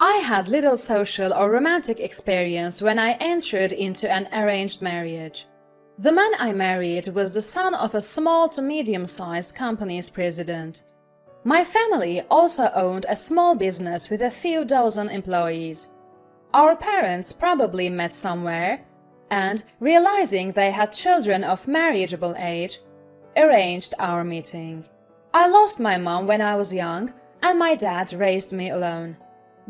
I had little social or romantic experience when I entered into an arranged marriage. The man I married was the son of a small to medium-sized company's president. My family also owned a small business with a few dozen employees. Our parents probably met somewhere and, realizing they had children of marriageable age, arranged our meeting. I lost my mom when I was young, and my dad raised me alone.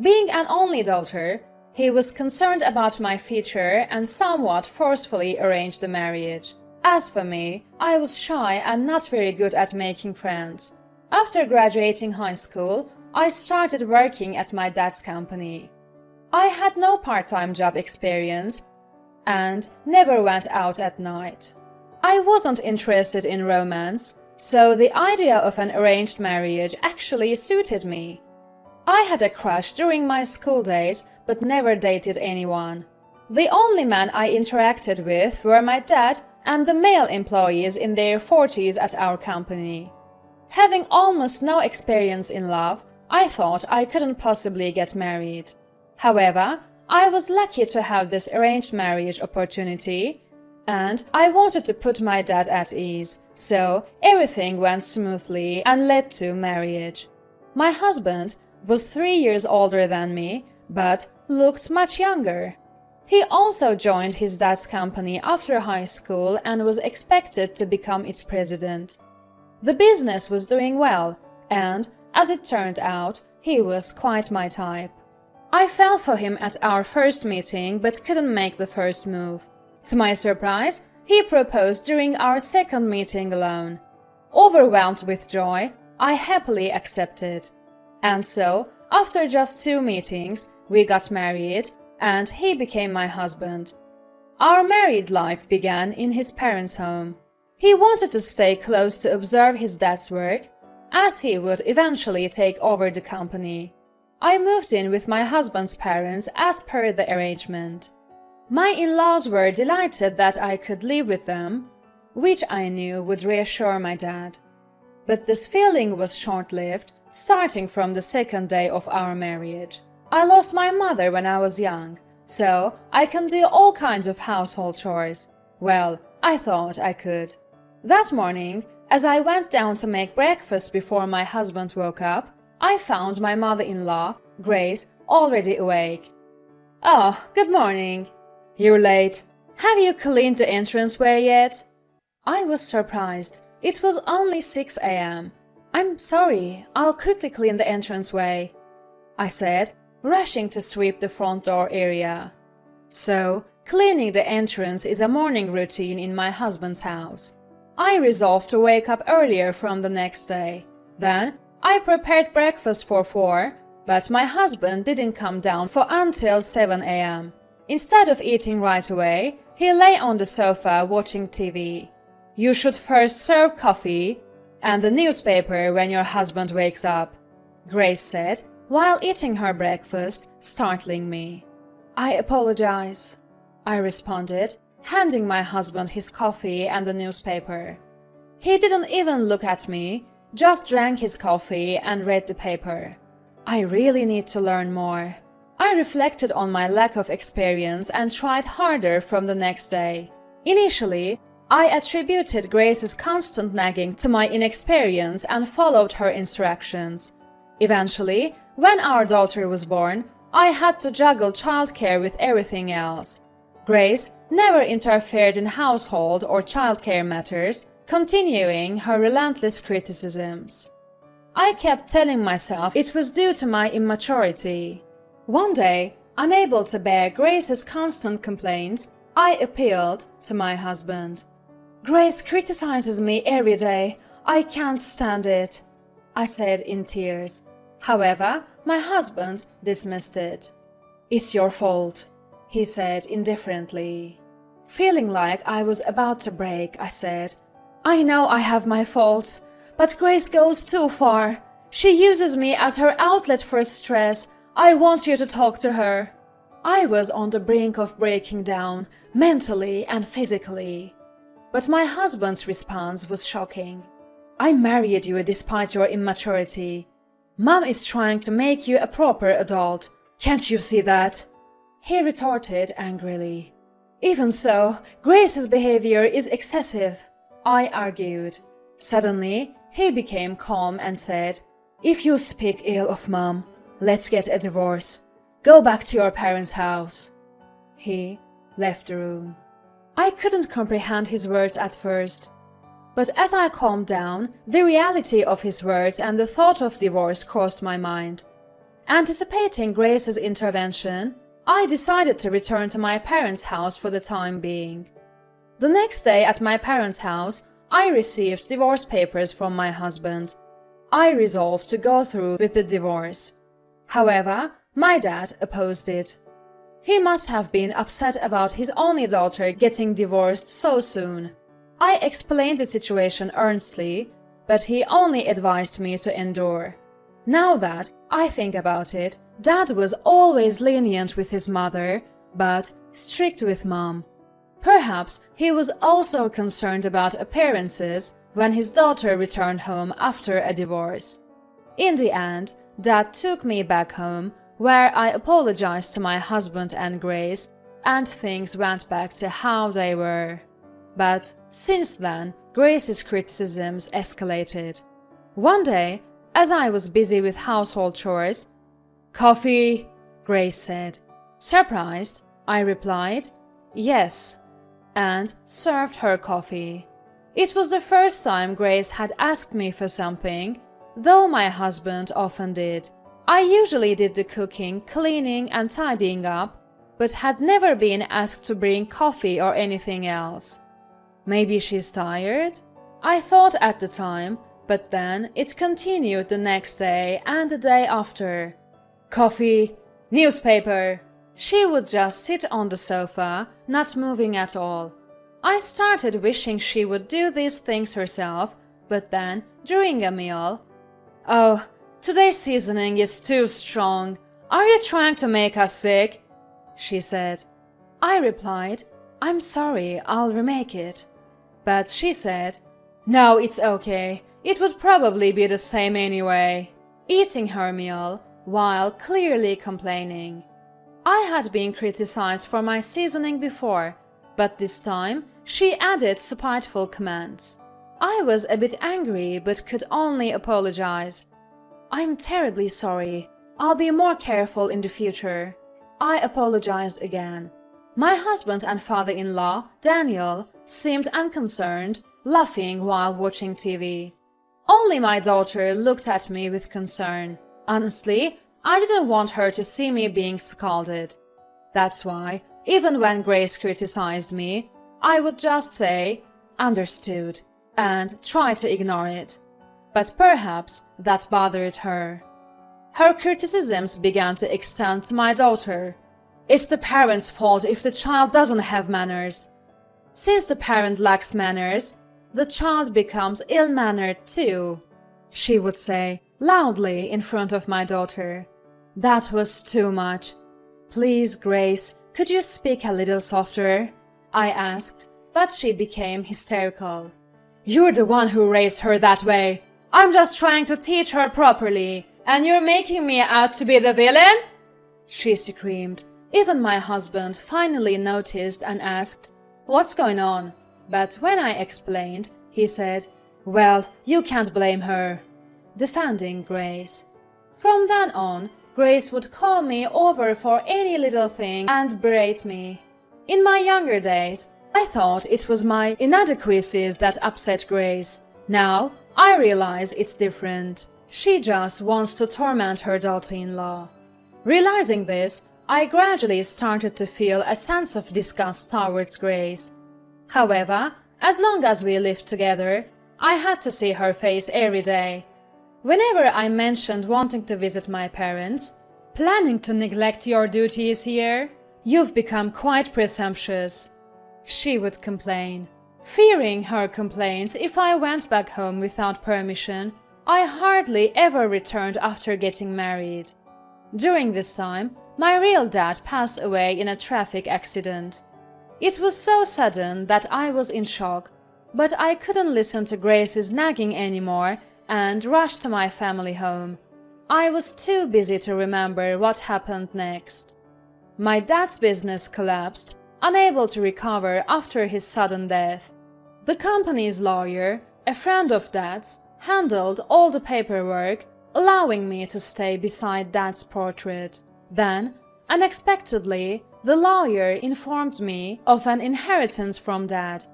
Being an only daughter, he was concerned about my future and somewhat forcefully arranged the marriage. As for me, I was shy and not very good at making friends. After graduating high school, I started working at my dad's company. I had no part-time job experience and never went out at night. I wasn't interested in romance, so the idea of an arranged marriage actually suited me. I had a crush during my school days, but never dated anyone. The only men I interacted with were my dad and the male employees in their 40s at our company. Having almost no experience in love, I thought I couldn't possibly get married. However, I was lucky to have this arranged marriage opportunity, and I wanted to put my dad at ease, so everything went smoothly and led to marriage. My husband was 3 years older than me, but looked much younger. He also joined his dad's company after high school and was expected to become its president. The business was doing well, and, as it turned out, he was quite my type. I fell for him at our first meeting but couldn't make the first move. To my surprise, he proposed during our second meeting alone. Overwhelmed with joy, I happily accepted. And so, after just 2 meetings, we got married, and he became my husband. Our married life began in his parents' home. He wanted to stay close to observe his dad's work, as he would eventually take over the company. I moved in with my husband's parents as per the arrangement. My in-laws were delighted that I could live with them, which I knew would reassure my dad. But this feeling was short-lived, starting from the second day of our marriage. I lost my mother when I was young, so I can do all kinds of household chores. Well, I thought I could. That morning, as I went down to make breakfast before my husband woke up, I found my mother-in-law, Grace, already awake. "Oh, good morning. You're late. Have you cleaned the entranceway yet?" I was surprised. It was only 6 a.m. "I'm sorry, I'll quickly clean the entranceway," I said, rushing to sweep the front door area. So, cleaning the entrance is a morning routine in my husband's house. I resolved to wake up earlier from the next day. Then, I prepared breakfast for 4, but my husband didn't come down for until 7 a.m. Instead of eating right away, he lay on the sofa watching TV. "You should first serve coffee and the newspaper when your husband wakes up," Grace said, while eating her breakfast, startling me. "I apologize," I responded, handing my husband his coffee and the newspaper. He didn't even look at me, just drank his coffee and read the paper. I really need to learn more. I reflected on my lack of experience and tried harder from the next day. Initially, I attributed Grace's constant nagging to my inexperience and followed her instructions. Eventually, when our daughter was born, I had to juggle childcare with everything else. Grace never interfered in household or childcare matters, continuing her relentless criticisms. I kept telling myself it was due to my immaturity. One day, unable to bear Grace's constant complaints, I appealed to my husband. "Grace criticizes me every day. I can't stand it," I said in tears. However, my husband dismissed it. "It's your fault," he said indifferently. Feeling like I was about to break, I said, "I know I have my faults, but Grace goes too far. She uses me as her outlet for stress. I want you to talk to her." I was on the brink of breaking down, mentally and physically. But my husband's response was shocking. "I married you despite your immaturity. Mom is trying to make you a proper adult. Can't you see that?" he retorted angrily. "Even so, Grace's behavior is excessive," I argued. Suddenly, he became calm and said, "If you speak ill of Mom, let's get a divorce. Go back to your parents' house." He left the room. I couldn't comprehend his words at first. But as I calmed down, the reality of his words and the thought of divorce crossed my mind. Anticipating Grace's intervention, I decided to return to my parents' house for the time being. The next day at my parents' house, I received divorce papers from my husband. I resolved to go through with the divorce. However, my dad opposed it. He must have been upset about his only daughter getting divorced so soon. I explained the situation earnestly, but he only advised me to endure. Now that I think about it, Dad was always lenient with his mother, but strict with Mom. Perhaps he was also concerned about appearances when his daughter returned home after a divorce. In the end, Dad took me back home, where I apologized to my husband and Grace, and things went back to how they were. But since then, Grace's criticisms escalated. One day, as I was busy with household chores, "Coffee," Grace said. Surprised, I replied, "Yes," and served her coffee. It was the first time Grace had asked me for something, though my husband often did. I usually did the cooking, cleaning, and tidying up, but had never been asked to bring coffee or anything else. Maybe she's tired? I thought at the time, but then it continued the next day and the day after. "Coffee, newspaper." She would just sit on the sofa, not moving at all. I started wishing she would do these things herself, but then, during a meal, "Oh, today's seasoning is too strong. Are you trying to make us sick?" she said. I replied, "I'm sorry, I'll remake it." But she said, "No, it's okay. It would probably be the same anyway," eating her meal while clearly complaining. I had been criticized for my seasoning before, but this time she added spiteful comments. I was a bit angry but could only apologize. "I'm terribly sorry. I'll be more careful in the future." I apologized again. My husband and father-in-law, Daniel, seemed unconcerned, laughing while watching TV. Only my daughter looked at me with concern. Honestly, I didn't want her to see me being scolded. That's why, even when Grace criticized me, I would just say, "Understood," and try to ignore it. But perhaps that bothered her. Her criticisms began to extend to my daughter. "It's the parent's fault if the child doesn't have manners. Since the parent lacks manners, the child becomes ill-mannered too," she would say loudly in front of my daughter. That was too much. "Please, Grace, could you speak a little softer?" I asked, but she became hysterical. "You're the one who raised her that way. I'm just trying to teach her properly, and you're making me out to be the villain?" she screamed. Even my husband finally noticed and asked, "What's going on?" But when I explained, he said, "Well, you can't blame her," defending Grace. From then on, Grace would call me over for any little thing and berate me. In my younger days, I thought it was my inadequacies that upset Grace. Now, I realize it's different. She just wants to torment her daughter-in-law. Realizing this, I gradually started to feel a sense of disgust towards Grace. However, as long as we lived together, I had to see her face every day. Whenever I mentioned wanting to visit my parents, "Planning to neglect your duties here? You've become quite presumptuous," she would complain. Fearing her complaints if I went back home without permission, I hardly ever returned after getting married. During this time, my real dad passed away in a traffic accident. It was so sudden that I was in shock, but I couldn't listen to Grace's nagging anymore and rushed to my family home. I was too busy to remember what happened next. My dad's business collapsed, unable to recover after his sudden death. The company's lawyer, a friend of Dad's, handled all the paperwork, allowing me to stay beside Dad's portrait. Then, unexpectedly, the lawyer informed me of an inheritance from Dad.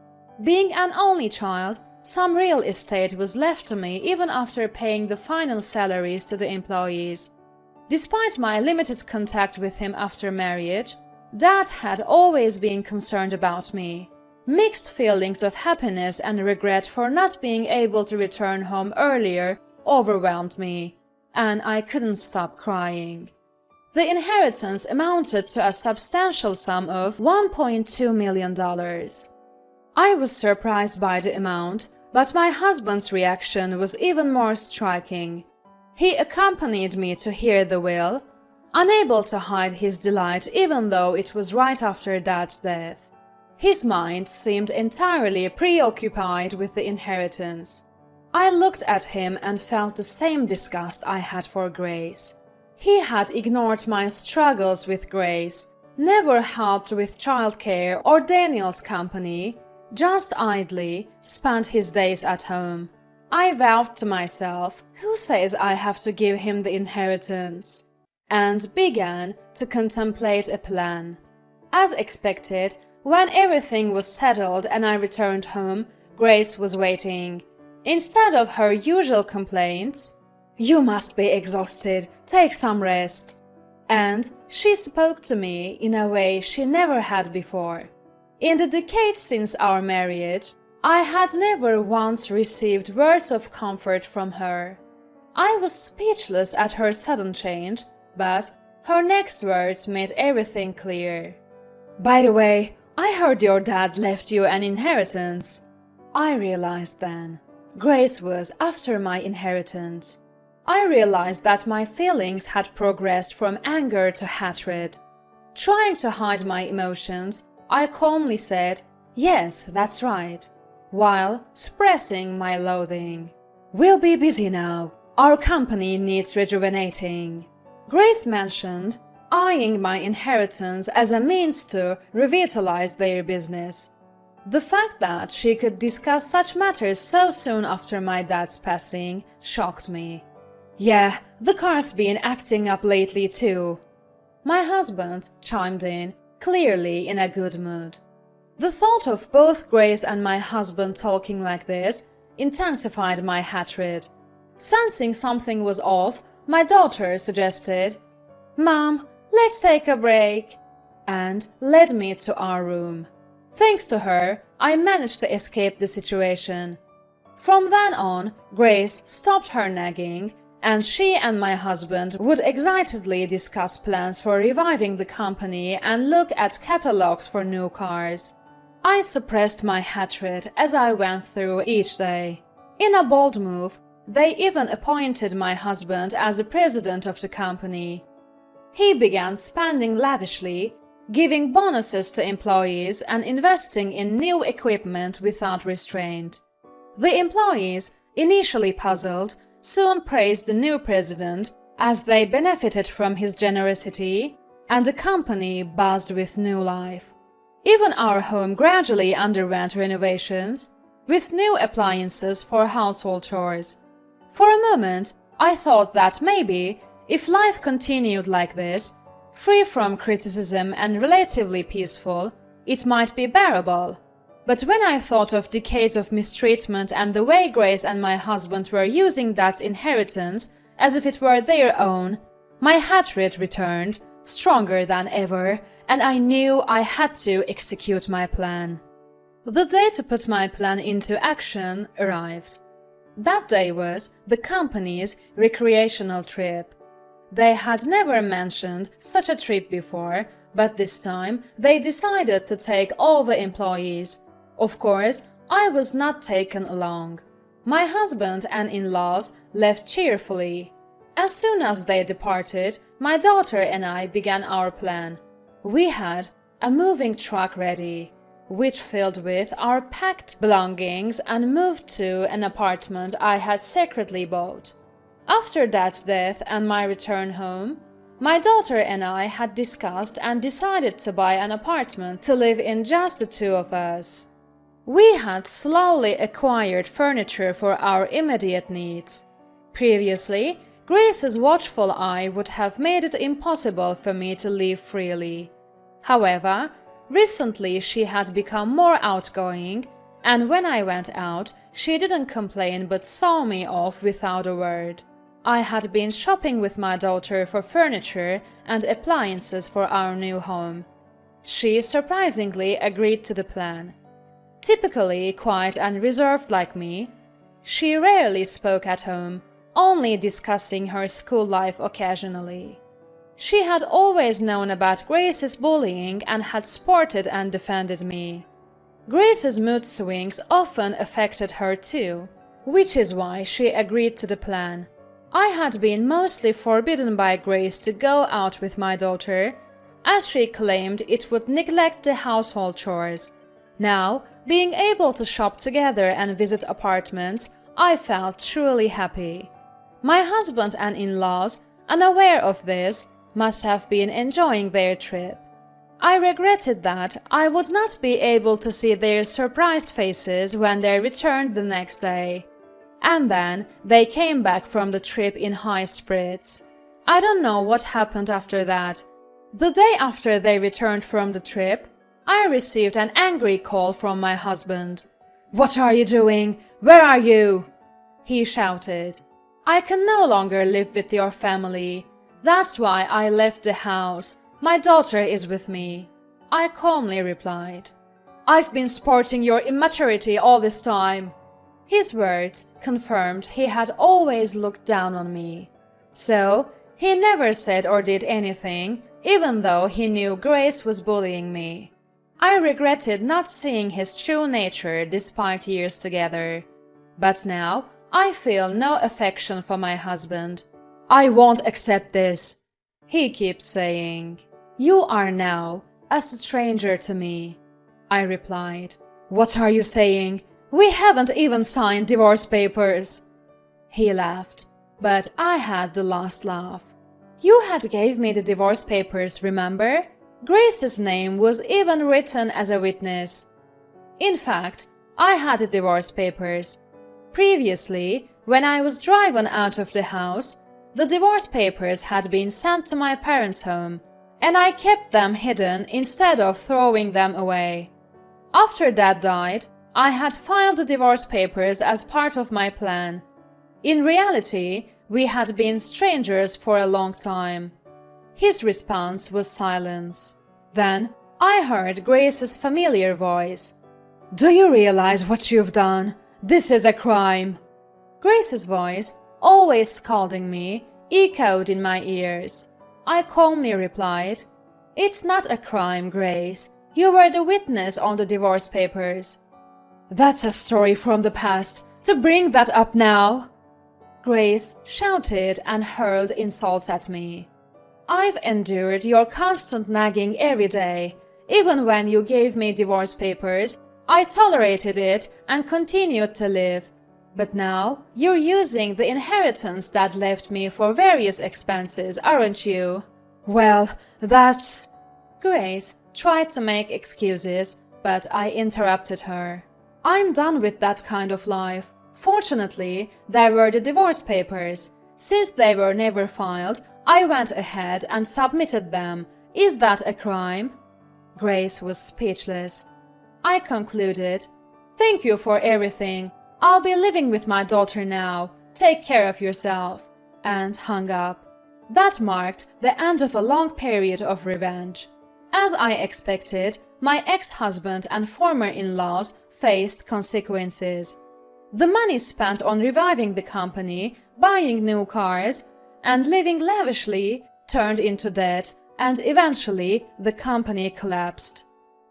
Being an only child, some real estate was left to me even after paying the final salaries to the employees. Despite my limited contact with him after marriage, Dad had always been concerned about me. Mixed feelings of happiness and regret for not being able to return home earlier overwhelmed me, and I couldn't stop crying. The inheritance amounted to a substantial sum of $1.2 million. I was surprised by the amount, but my husband's reaction was even more striking. He accompanied me to hear the will, unable to hide his delight even though it was right after Dad's death. His mind seemed entirely preoccupied with the inheritance. I looked at him and felt the same disgust I had for Grace. He had ignored my struggles with Grace, never helped with childcare or Daniel's company, just idly spent his days at home. I vowed to myself, who says I have to give him the inheritance? And began to contemplate a plan. As expected, when everything was settled and I returned home, Grace was waiting. Instead of her usual complaints, "You must be exhausted, take some rest," and she spoke to me in a way she never had before. In the decades since our marriage, I had never once received words of comfort from her. I was speechless at her sudden change, but her next words made everything clear. "By the way, I heard your dad left you an inheritance." I realized then. Grace was after my inheritance. I realized that my feelings had progressed from anger to hatred. Trying to hide my emotions, I calmly said, "Yes, that's right," while suppressing my loathing. "We'll be busy now. Our company needs rejuvenating," Grace mentioned, eyeing my inheritance as a means to revitalize their business. The fact that she could discuss such matters so soon after my dad's passing shocked me. "Yeah, the car's been acting up lately too," my husband chimed in, clearly in a good mood. The thought of both Grace and my husband talking like this intensified my hatred. Sensing something was off, my daughter suggested, "Mom, let's take a break," and led me to our room. Thanks to her, I managed to escape the situation. From then on, Grace stopped her nagging, and she and my husband would excitedly discuss plans for reviving the company and look at catalogs for new cars. I suppressed my hatred as I went through each day. In a bold move, they even appointed my husband as the president of the company. He began spending lavishly, giving bonuses to employees and investing in new equipment without restraint. The employees, initially puzzled, soon praised the new president as they benefited from his generosity, and the company buzzed with new life. Even our home gradually underwent renovations, with new appliances for household chores. For a moment, I thought that maybe, if life continued like this, free from criticism and relatively peaceful, it might be bearable. But when I thought of decades of mistreatment and the way Grace and my husband were using that inheritance as if it were their own, my hatred returned, stronger than ever, and I knew I had to execute my plan. The day to put my plan into action arrived. That day was the company's recreational trip. They had never mentioned such a trip before, but this time they decided to take all the employees. Of course, I was not taken along. My husband and in-laws left cheerfully. As soon as they departed, my daughter and I began our plan. We had a moving truck ready, which filled with our packed belongings and moved to an apartment I had secretly bought. After Dad's death and my return home, my daughter and I had discussed and decided to buy an apartment to live in just the two of us. We had slowly acquired furniture for our immediate needs. Previously, Grace's watchful eye would have made it impossible for me to live freely. However, recently she had become more outgoing, and when I went out, she didn't complain but saw me off without a word. I had been shopping with my daughter for furniture and appliances for our new home. She surprisingly agreed to the plan. Typically quiet and reserved like me, she rarely spoke at home, only discussing her school life occasionally. She had always known about Grace's bullying and had supported and defended me. Grace's mood swings often affected her too, which is why she agreed to the plan. I had been mostly forbidden by Grace to go out with my daughter, as she claimed it would neglect the household chores. Now, being able to shop together and visit apartments, I felt truly happy. My husband and in-laws, unaware of this, must have been enjoying their trip. I regretted that I would not be able to see their surprised faces when they returned the next day. And then they came back from the trip in high spirits. I don't know what happened after that. The day after they returned from the trip, I received an angry call from my husband. "What are you doing? Where are you?" he shouted. "I can no longer live with your family. That's why I left the house. My daughter is with me," I calmly replied. "I've been supporting your immaturity all this time." His words confirmed he had always looked down on me. So, he never said or did anything, even though he knew Grace was bullying me. I regretted not seeing his true nature despite years together. But now, I feel no affection for my husband. "I won't accept this," he keeps saying. "You are now a stranger to me," I replied. "What are you saying? We haven't even signed divorce papers." He laughed, but I had the last laugh. "You had gave me the divorce papers, remember? Grace's name was even written as a witness." In fact, I had the divorce papers. Previously, when I was driven out of the house, the divorce papers had been sent to my parents' home, and I kept them hidden instead of throwing them away. After Dad died, I had filed the divorce papers as part of my plan. In reality, we had been strangers for a long time. His response was silence. Then I heard Grace's familiar voice. "Do you realize what you've done? This is a crime." Grace's voice, always scolding me, echoed in my ears. I calmly replied, "It's not a crime, Grace. You were the witness on the divorce papers." "That's a story from the past. To bring that up now!" Grace shouted and hurled insults at me. "I've endured your constant nagging every day. Even when you gave me divorce papers, I tolerated it and continued to live. But now you're using the inheritance Dad left me for various expenses, aren't you?" "Well, that's—" Grace tried to make excuses, but I interrupted her. "I'm done with that kind of life. Fortunately, there were the divorce papers. Since they were never filed, I went ahead and submitted them. Is that a crime?" Grace was speechless. I concluded, "Thank you for everything. I'll be living with my daughter now. Take care of yourself," and hung up. That marked the end of a long period of revenge. As I expected, my ex-husband and former in-laws faced consequences. The money spent on reviving the company, buying new cars, and living lavishly turned into debt, and eventually the company collapsed.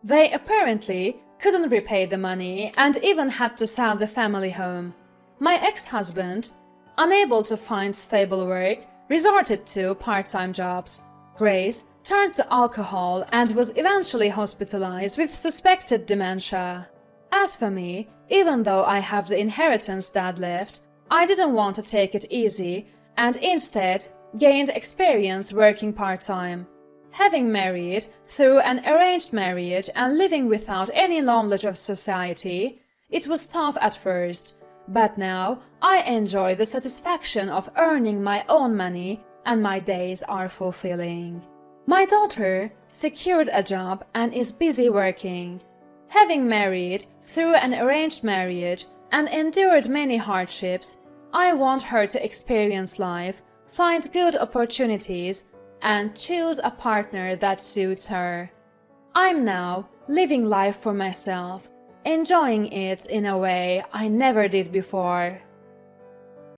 They apparently couldn't repay the money and even had to sell the family home. My ex-husband, unable to find stable work, resorted to part-time jobs. Grace turned to alcohol and was eventually hospitalized with suspected dementia. As for me, even though I have the inheritance Dad left, I didn't want to take it easy and instead gained experience working part-time. Having married through an arranged marriage and living without any knowledge of society, it was tough at first, but now I enjoy the satisfaction of earning my own money and my days are fulfilling. My daughter secured a job and is busy working. Having married through an arranged marriage and endured many hardships, I want her to experience life, find good opportunities, and choose a partner that suits her. I'm now living life for myself, enjoying it in a way I never did before.